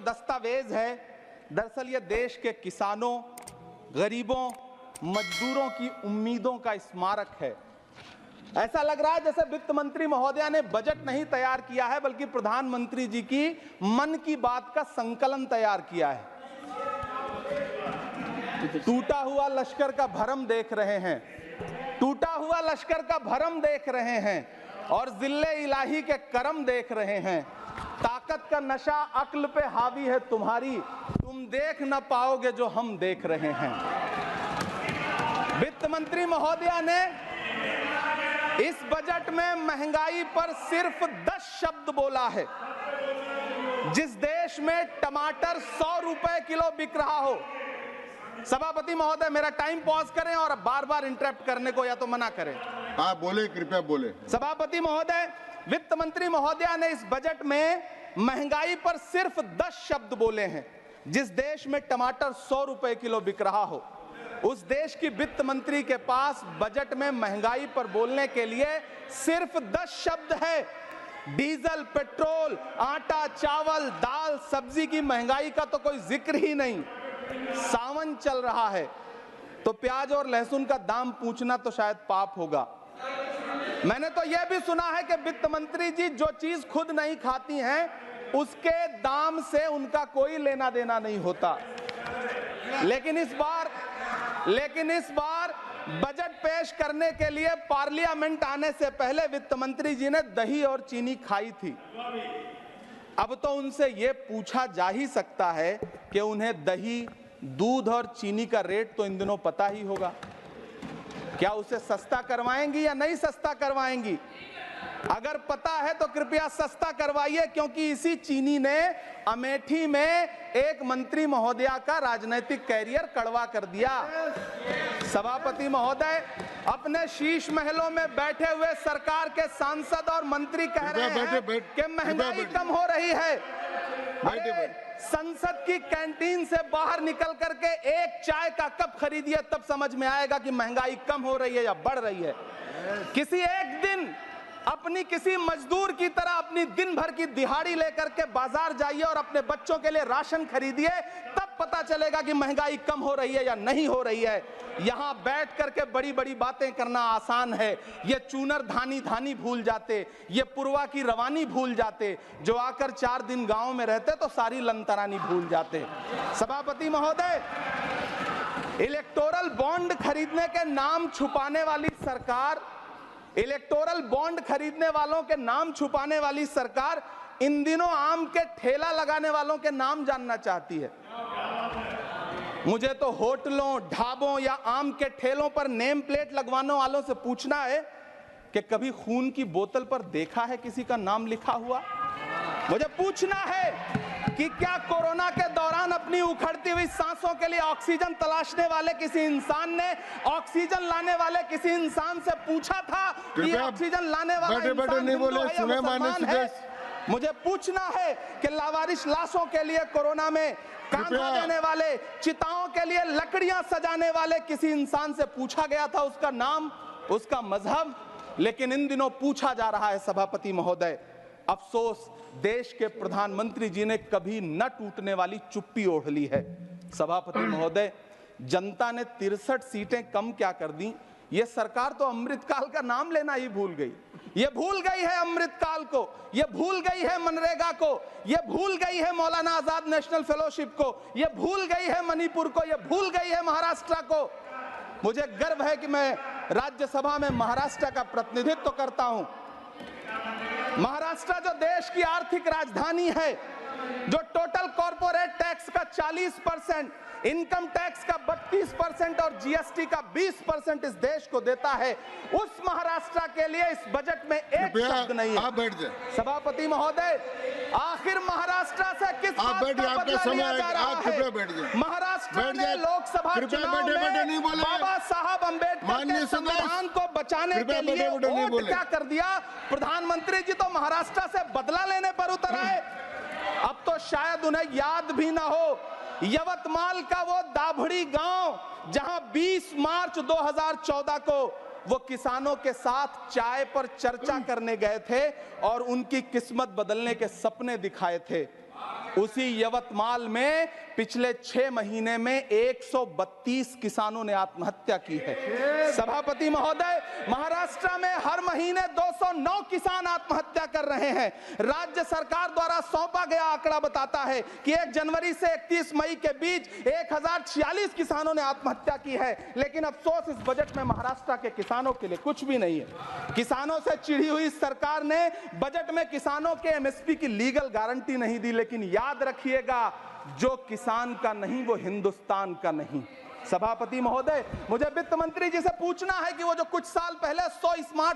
दस्तावेज है, दरअसल ये देश के किसानों, गरीबों, मजदूरों की उम्मीदों का स्मारक है। ऐसा लग रहा है जैसे वित्त मंत्री महोदया ने बजट नहीं तैयार किया है, बल्कि प्रधानमंत्री जी की मन की बात का संकलन तैयार किया है। टूटा हुआ लश्कर का भरम देख रहे हैं, टूटा हुआ लश्कर का भरम देख रहे हैं और जिल्ले इलाही के करम देख रहे हैं। ताकत का नशा अक्ल पे हावी है तुम्हारी, तुम देख न पाओगे जो हम देख रहे हैं। वित्त मंत्री महोदया ने इस बजट में महंगाई पर सिर्फ 10 शब्द बोला है। जिस देश में टमाटर 100 रुपए किलो बिक रहा हो, सभापति महोदय मेरा टाइम पॉज करें और बार बार इंटरप्ट करने को या तो मना करें। हाँ बोले, कृपया बोले। सभापति महोदय, वित्त मंत्री महोदया ने इस बजट में महंगाई पर सिर्फ 10 शब्द बोले हैं। जिस देश में टमाटर 100 रुपए किलो बिक रहा हो, उस देश की वित्त मंत्री के पास बजट में महंगाई पर बोलने के लिए सिर्फ 10 शब्द है। डीजल, पेट्रोल, आटा, चावल, दाल, सब्जी की महंगाई का तो कोई जिक्र ही नहीं। सावन चल रहा है तो प्याज और लहसुन का दाम पूछना तो शायद पाप होगा। मैंने तो यह भी सुना है कि वित्त मंत्री जी जो चीज खुद नहीं खाती हैं उसके दाम से उनका कोई लेना देना नहीं होता। लेकिन इस बार बजट पेश करने के लिए पार्लियामेंट आने से पहले वित्त मंत्री जी ने दही और चीनी खाई थी। अब तो उनसे यह पूछा जा ही सकता है कि उन्हें दही, दूध और चीनी का रेट तो इन दिनों पता ही होगा। क्या उसे सस्ता करवाएंगी या नहीं सस्ता करवाएंगी? अगर पता है तो कृपया सस्ता करवाइए, क्योंकि इसी चीनी ने अमेठी में एक मंत्री महोदया का राजनीतिक कैरियर कड़वा कर दिया। सभापति महोदय, अपने शीश महलों में बैठे हुए सरकार के सांसद और मंत्री कह रहे हैं कि महंगाई कम हो रही है। संसद की कैंटीन से बाहर निकल करके एक चाय का कप खरीदिए, तब समझ में आएगा कि महंगाई कम हो रही है या बढ़ रही है। किसी एक दिन अपनी किसी मजदूर की तरह अपनी दिन भर की दिहाड़ी लेकर के बाजार जाइए और अपने बच्चों के लिए राशन खरीदिए, तब पता चलेगा कि महंगाई कम हो रही है या नहीं हो रही है। यहां बैठ करके बड़ी बड़ी बातें करना आसान है। ये चूनर धानी धानी भूल जाते, ये पुरवा की रवानी भूल जाते, जो आकर 4 दिन गांव में रहते तो सारी लंतरानी भूल जाते। सभापति महोदय, इलेक्टोरल बॉन्ड खरीदने के नाम छुपाने वाली सरकार, इलेक्टोरल बॉन्ड खरीदने वालों के नाम छुपाने वाली सरकार इन दिनों आम के ठेला लगाने वालों के नाम जानना चाहती है। मुझे तो होटलों, ढाबों या आम के ठेलों पर नेम प्लेट लगवाने वालों से पूछना है कि कभी खून की बोतल पर देखा है किसी का नाम लिखा हुआ? मुझे पूछना है कि क्या कोरोना के दौरान अपनी उखड़ती हुई सांसों के लिए ऑक्सीजन तलाशने वाले किसी इंसान ने ऑक्सीजन लाने वाले किसी इंसान से पूछा था कि ऑक्सीजन लाने वाला इंसान हिंदू है या मुसलमान है? मुझे पूछना है कि लावारिश लाशों के लिए कोरोना में कांधा देने वाले, चिताओं के लिए लकड़ियां सजाने वाले किसी इंसान से पूछा गया था उसका नाम, उसका मजहब? लेकिन इन दिनों पूछा जा रहा है। सभापति महोदय, अफसोस देश के प्रधानमंत्री जी ने कभी न टूटने वाली चुप्पी ओढ़ ली है। सभापति महोदय, जनता ने 63 सीटें कम क्या कर दी, ये सरकार तो अमृतकाल का नाम लेना ही भूल गई। ये भूल गई है अमृतकाल को, ये भूल गई है मनरेगा को, ये भूल गई है मौलाना आजाद नेशनल फेलोशिप को, ये भूल गई है मणिपुर को, ये भूल गई है महाराष्ट्र को। मुझे गर्व है कि मैं राज्यसभा में महाराष्ट्र का प्रतिनिधित्व करता हूं। महाराष्ट्र जो देश की आर्थिक राजधानी है, जो टोटल कॉर्पोरेट टैक्स का 40%, इनकम टैक्स का 32% और जीएसटी का 20% इस देश को देता है, उस महाराष्ट्र के लिए इस बजट में एक शब्द नहीं है। सभापति महोदय, आखिर महाराष्ट्र से किस बात का बदला लिया जा रहा है? महाराष्ट्र ने लोकसभा चुनाव में बाबा साहब अम्बेडकर के संविधान को बचाने के लिए वोट क्या कर दिया? प्रधानमंत्री जी तो महाराष्ट्र से बदला लेने पर उतर आए। अब तो शायद उन्हें याद भी ना हो यवतमाल का वो दाभड़ी गांव, जहां 20 मार्च 2014 को वो किसानों के साथ चाय पर चर्चा करने गए थे और उनकी किस्मत बदलने के सपने दिखाए थे। उसी यवतमाल में पिछले 6 महीने में 132 किसानों ने आत्महत्या की है। सभापति महोदय, महाराष्ट्र में हर महीने 209 किसान आत्महत्या कर रहे हैं। राज्य सरकार द्वारा सौंपा गया आंकड़ा बताता है कि 1 जनवरी से 31 मई के बीच 1046 किसानों ने आत्महत्या की है। लेकिन अफसोस, इस बजट में महाराष्ट्र के किसानों के लिए कुछ भी नहीं है। किसानों से चिढ़ी हुई सरकार ने बजट में किसानों के एमएसपी की लीगल गारंटी नहीं दी। लेकिन याद रखिएगा, जो किसान का नहीं वो हिंदुस्तान का नहीं। सभापति महोदय, मुझे वित्त मंत्री जी से पूछना है कि वो जो कुछ साल पहले 100 स्मार्ट